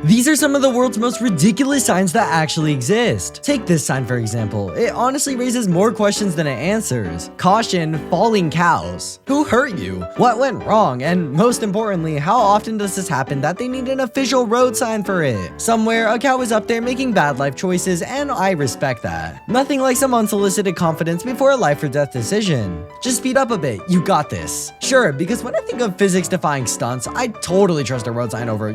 These are some of the world's most ridiculous signs that actually exist. Take this sign for example. It honestly raises more questions than it answers. Caution, falling cows. Who hurt you? What went wrong? And most importantly, how often does this happen that they need an official road sign for it? Somewhere, a cow is up there making bad life choices, and I respect that. Nothing like some unsolicited confidence before a life or death decision. Just speed up a bit, you got this. Sure, because when I think of physics-defying stunts, I totally trust a road sign over,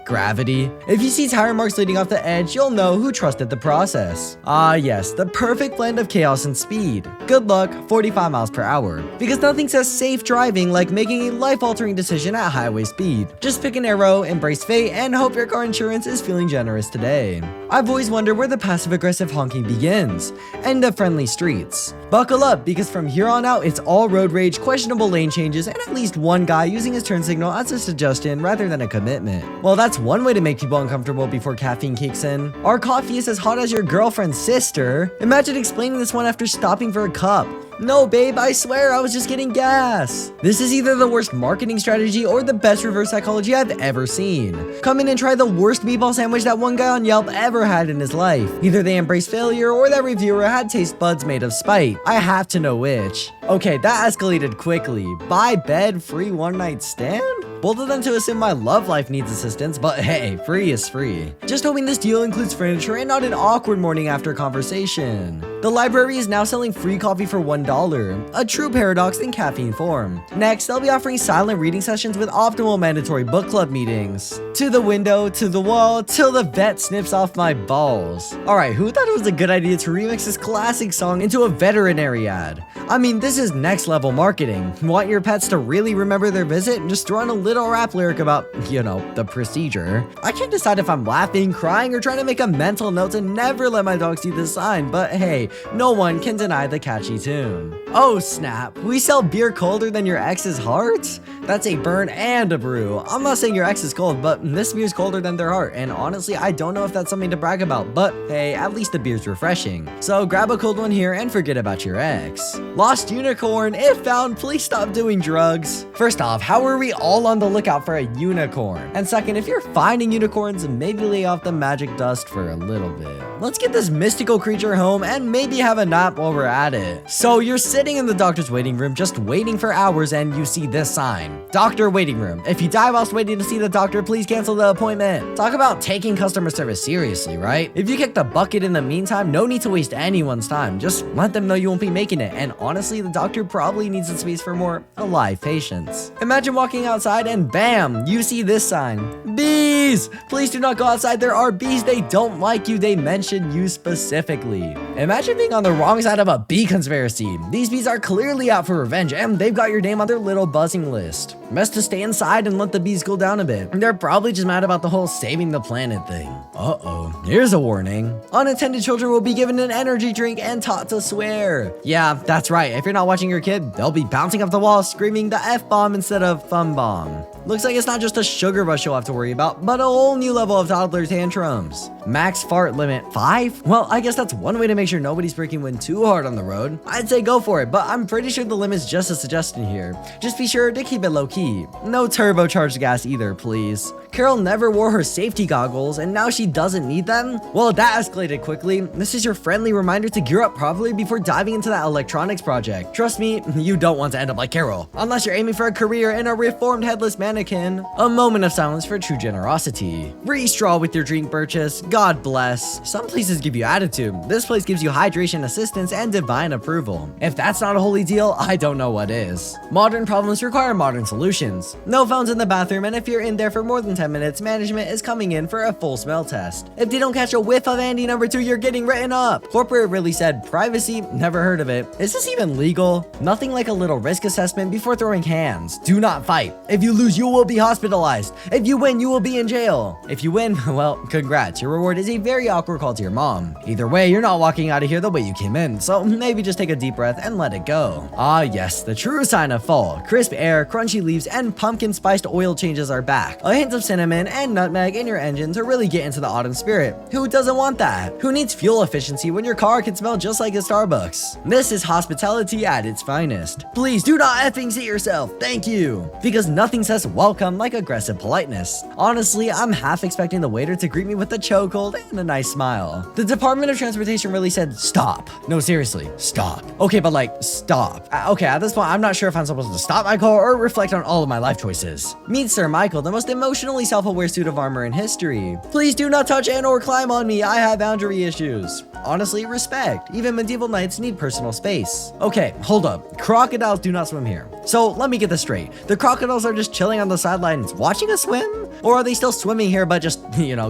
gravity. If you see tire marks leading off the edge, you'll know who trusted the process. Ah yes, the perfect blend of chaos and speed. Good luck, 45 miles per hour. Because nothing says safe driving like making a life-altering decision at highway speed. Just pick an arrow, embrace fate, and hope your car insurance is feeling generous today. I've always wondered where the passive-aggressive honking begins. End of friendly streets. Buckle up, because from here on out, it's all road rage, questionable lane changes, and at least one guy using his turn signal as a suggestion rather than a commitment. Well, that's one way to make people uncomfortable before caffeine kicks in. Our coffee is as hot as your girlfriend's sister. Imagine explaining this one after stopping for a cup. No, babe, I swear I was just getting gas. This is either the worst marketing strategy or the best reverse psychology I've ever seen. Come in and try the worst meatball sandwich that one guy on Yelp ever had in his life. Either they embraced failure or that reviewer had taste buds made of spite. I have to know which. Okay, that escalated quickly. Buy bed, free one night stand? Both of them to assume my love life needs assistance, but hey, free is free. Just hoping this deal includes furniture and not an awkward morning after conversation. The library is now selling free coffee for $1, a true paradox in caffeine form. Next, they'll be offering silent reading sessions with optimal mandatory book club meetings. To the window, to the wall, till the vet snips off my balls. Alright, who thought it was a good idea to remix this classic song into a veterinary ad? I mean, this is next level marketing. Want your pets to really remember their visit? Just throw in a little rap lyric about, the procedure. I can't decide if I'm laughing, crying, or trying to make a mental note to never let my dog see this sign, but hey, no one can deny the catchy tune. Oh snap, we sell beer colder than your ex's heart? That's a burn and a brew. I'm not saying your ex is cold, but this beer's colder than their heart, and honestly, I don't know if that's something to brag about, but hey, at least the beer's refreshing. So grab a cold one here and forget about your ex. Lost unicorn, if found, please stop doing drugs. First off, how are we all on the lookout for a unicorn? And second, if you're finding unicorns, maybe lay off the magic dust for a little bit. Let's get this mystical creature home and maybe have a nap while we're at it. So you're sitting in the doctor's waiting room just waiting for hours and you see this sign. Doctor waiting room. If you die whilst waiting to see the doctor, please cancel the appointment. Talk about taking customer service seriously, right? If you kick the bucket in the meantime, no need to waste anyone's time. Just let them know you won't be making it. And honestly, the doctor probably needs a space for more alive patients. Imagine walking outside and bam, you see this sign. Bees! Please do not go outside. There are bees. They don't like you. They mention you specifically. Imagine being on the wrong side of a bee conspiracy. These bees are clearly out for revenge and they've got your name on their little buzzing list. Best to stay inside and let the bees cool down a bit. They're probably just mad about the whole saving the planet thing. Uh-oh, here's a warning. Unattended children will be given an energy drink and taught to swear. Yeah, that's right. If you're not watching your kid, they'll be bouncing off the wall screaming the F-bomb instead of fun bomb. Looks like it's not just a sugar rush you'll have to worry about, but a whole new level of toddler tantrums. Max fart limit 5? Well, I guess that's one way to make sure nobody's breaking wind too hard on the road. I'd say go for it, but I'm pretty sure the limit's just a suggestion here. Just be sure to keep it low key. No turbocharged gas either, please. Carol never wore her safety goggles and now she doesn't need them? Well, that escalated quickly. This is your friendly reminder to gear up properly before diving into that electronics project. Trust me, you don't want to end up like Carol, unless you're aiming for a career in a reformed headless mannequin. A moment of silence for true generosity. Re-straw with your drink purchase. God bless. Some places give you attitude. This place gives you hydration assistance and divine approval. If that's not a holy deal, I don't know what is. Modern problems require modern solutions. No phones in the bathroom, and if you're in there for more than 10 minutes, management is coming in for a full smell test. If they don't catch a whiff of Andy number 2, you're getting written up. Corporate really said privacy? Never heard of it. Is this even legal? Nothing like a little risk assessment before throwing hands. Do not fight. If you lose, you will be hospitalized. If you win, you will be in jail. If you win, well, congrats. Your reward is a very awkward call to your mom. Either way, you're not walking out of here the way you came in, so maybe just take a deep breath and let it go. Ah yes, the true sign of fall. Crisp air, crunchy leaves, and pumpkin spiced oil changes are back. A hint of cinnamon and nutmeg in your engine to really get into the autumn spirit. Who doesn't want that? Who needs fuel efficiency when your car can smell just like a Starbucks? This is hospitality at its finest. Please do not effing sit yourself, thank you. Because nothing says welcome like aggressive politeness. Honestly, I'm half expecting the waiter to greet me with a chokehold and a nice smile. The Department of Transportation really said, stop. No, seriously, stop. Okay, but like, stop. Okay, at this point, I'm not sure if I'm supposed to stop my car or reflect on all of my life choices. Meet Sir Michael, the most emotionally self-aware suit of armor in history. Please do not touch and or climb on me, I have boundary issues. Honestly, respect. Even medieval knights need personal space. Okay, hold up. Crocodiles do not swim here. So let me get this straight. The crocodiles are just chilling on the sidelines watching us swim? Or are they still swimming here but just,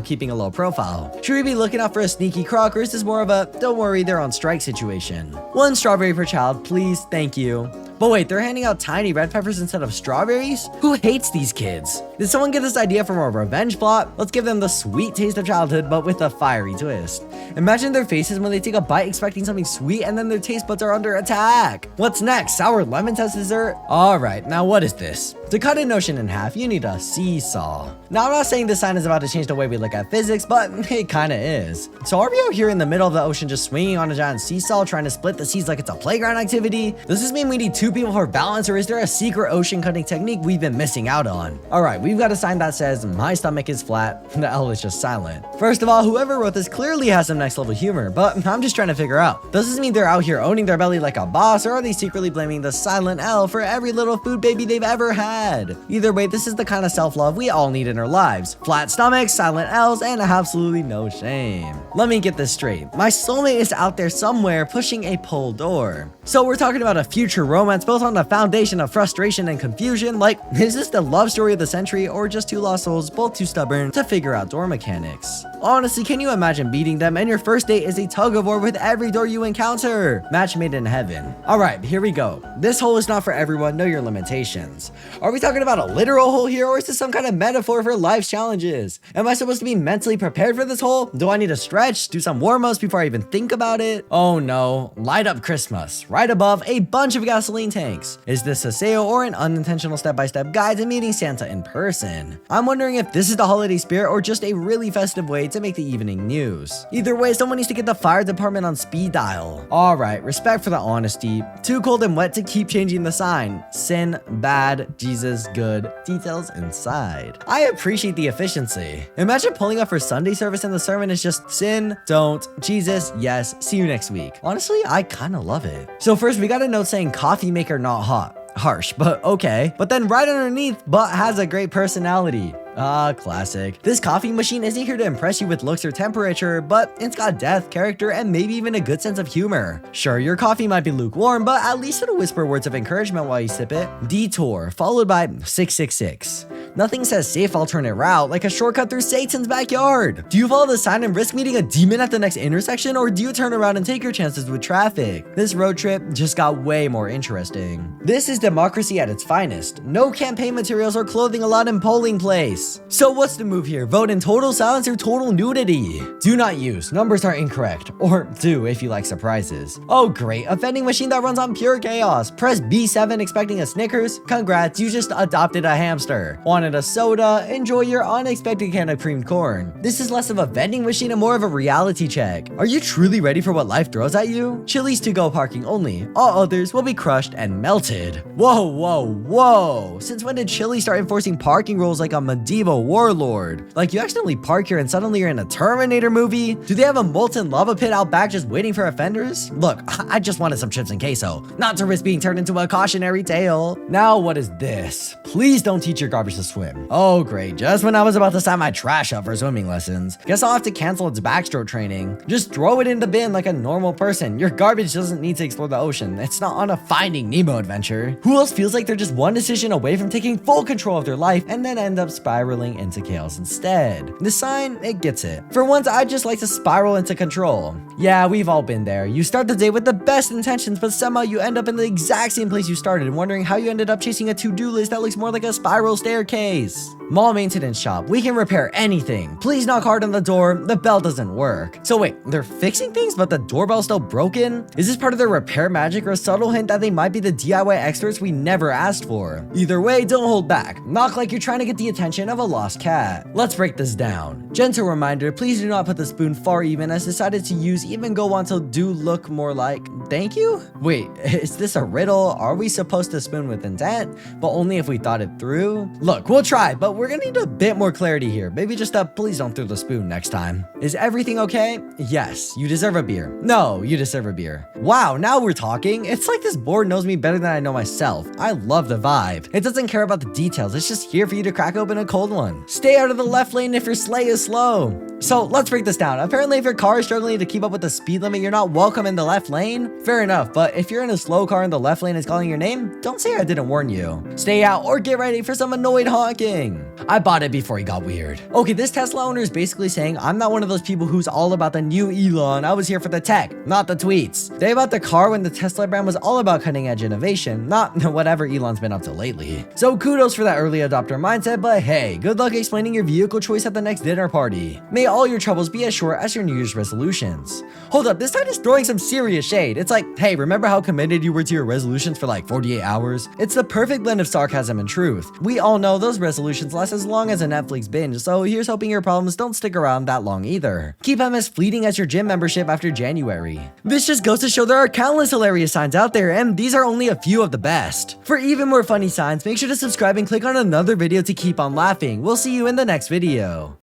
keeping a low profile? Should we be looking out for a sneaky croc, or is this more of a don't worry, they're on strike situation? 1 strawberry per child, please, thank you. But wait, they're handing out tiny red peppers instead of strawberries? Who hates these kids? Did someone get this idea from a revenge plot? Let's give them the sweet taste of childhood, but with a fiery twist. Imagine their faces when they take a bite expecting something sweet and then their taste buds are under attack. What's next? Sour lemon test dessert? Alright, now what is this? To cut an ocean in half, you need a seesaw. Now, I'm not saying this sign is about to change the way we look at physics, but it kinda is. So are we out here in the middle of the ocean just swinging on a giant seesaw trying to split the seas like it's a playground activity? Does this mean we need 2 people for balance, or is there a secret ocean cutting technique we've been missing out on? Alright, we've got a sign that says, my stomach is flat, the L is just silent. First of all, whoever wrote this clearly has some next level humor, but I'm just trying to figure out, does this mean they're out here owning their belly like a boss, or are they secretly blaming the silent L for every little food baby they've ever had? Either way, this is the kind of self-love we all need in our lives. Flat stomachs, silent L's, and absolutely no shame. Let me get this straight. My soulmate is out there somewhere pushing a pull door. So we're talking about a future romance built on a foundation of frustration and confusion. Like, is this the love story of the century, or just 2 lost souls, both too stubborn to figure out door mechanics? Honestly, can you imagine meeting them and your first date is a tug of war with every door you encounter? Match made in heaven. Alright, here we go. This hole is not for everyone, know your limitations. Are we talking about a literal hole here, or is this some kind of metaphor for life's challenges? Am I supposed to be mentally prepared for this hole? Do I need to stretch, do some warm-ups before I even think about it? Oh no, light up Christmas. Right above, a bunch of gasoline tanks. Is this a sale or an unintentional step-by-step guide to meeting Santa in person? I'm wondering if this is the holiday spirit or just a really festive way to make the evening news. Either way, someone needs to get the fire department on speed dial. Alright, respect for the honesty. Too cold and wet to keep changing the sign. Sin, bad, Jesus, good. Details inside. I appreciate the efficiency. Imagine pulling up for Sunday service and the sermon is just sin, don't, Jesus, yes, see you next week. Honestly, I kinda love it. So first, we got a note saying coffee maker not hot. Harsh, but okay. But then right underneath, but has a great personality. Ah, classic. This coffee machine isn't here to impress you with looks or temperature, but it's got depth, character, and maybe even a good sense of humor. Sure, your coffee might be lukewarm, but at least it'll whisper words of encouragement while you sip it. Detour, followed by 666. Nothing says safe alternate route like a shortcut through Satan's backyard. Do you follow the sign and risk meeting a demon at the next intersection, or do you turn around and take your chances with traffic? This road trip just got way more interesting. This is democracy at its finest. No campaign materials or clothing allowed in polling place. So what's the move here? Vote in total silence or total nudity? Do not use. Numbers are incorrect. Or do if you like surprises. Oh great, a vending machine that runs on pure chaos. Press B7 expecting a Snickers? Congrats, you just adopted a hamster. Wanted a soda? Enjoy your unexpected can of creamed corn. This is less of a vending machine and more of a reality check. Are you truly ready for what life throws at you? Chili's to-go parking only. All others will be crushed and melted. Whoa, whoa, whoa. Since when did Chili start enforcing parking rules like a medieval warlord? Like you accidentally park here and suddenly you're in a Terminator movie? Do they have a molten lava pit out back just waiting for offenders? Look, I just wanted some chips and queso, not to risk being turned into a cautionary tale. Now what is this? Please don't teach your garbage to swim. Oh great, just when I was about to sign my trash up for swimming lessons. Guess I'll have to cancel its backstroke training. Just throw it in the bin like a normal person. Your garbage doesn't need to explore the ocean. It's not on a Finding Nemo adventure. Who else feels like they're just one decision away from taking full control of their life and then end up spiraling into chaos instead? The sign, it gets it. For once, I'd just like to spiral into control. Yeah, we've all been there. You start the day with the best intentions, but somehow you end up in the exact same place you started, wondering how you ended up chasing a to-do list that looks more like a spiral staircase. case. Mall maintenance shop, we can repair anything. Please knock hard on the door, the bell doesn't work. So wait, they're fixing things but the doorbell's still broken? Is this part of their repair magic or a subtle hint that they might be the DIY experts we never asked for? Either way, don't hold back. Knock like you're trying to get the attention of a lost cat. Let's break this down. Gentle reminder, please do not put the spoon far even as decided to use even go on till do look more like thank you? Wait, is this a riddle? Are we supposed to spoon with intent, but only if we thought it through? Look, we'll try, but we're gonna need a bit more clarity here. Maybe just please don't throw the spoon next time. Is everything okay? Yes, you deserve a beer. No, you deserve a beer. Wow, now we're talking. It's like this board knows me better than I know myself. I love the vibe. It doesn't care about the details. It's just here for you to crack open a cold one. Stay out of the left lane if your sleigh is slow. So let's break this down. Apparently, if your car is struggling to keep up with the speed limit, you're not welcome in the left lane. Fair enough, but if you're in a slow car and the left lane is calling your name, don't say I didn't warn you. Stay out or get ready for some annoyed honking. I bought it before he got weird. Okay, this Tesla owner is basically saying I'm not one of those people who's all about the new Elon. I was here for the tech, not the tweets. They bought the car when the Tesla brand was all about cutting edge innovation, not whatever Elon's been up to lately. So kudos for that early adopter mindset, but hey, good luck explaining your vehicle choice at the next dinner party. May all your troubles be as short as your New Year's resolutions. Hold up, this side is throwing some serious shade. It's like, hey, remember how committed you were to your resolutions for like 48 hours? It's the perfect blend of sarcasm and truth. We all know those resolutions last as long as a Netflix binge, so here's hoping your problems don't stick around that long either. Keep them as fleeting as your gym membership after January. This just goes to show there are countless hilarious signs out there, and these are only a few of the best. For even more funny signs, make sure to subscribe and click on another video to keep on laughing. We'll see you in the next video.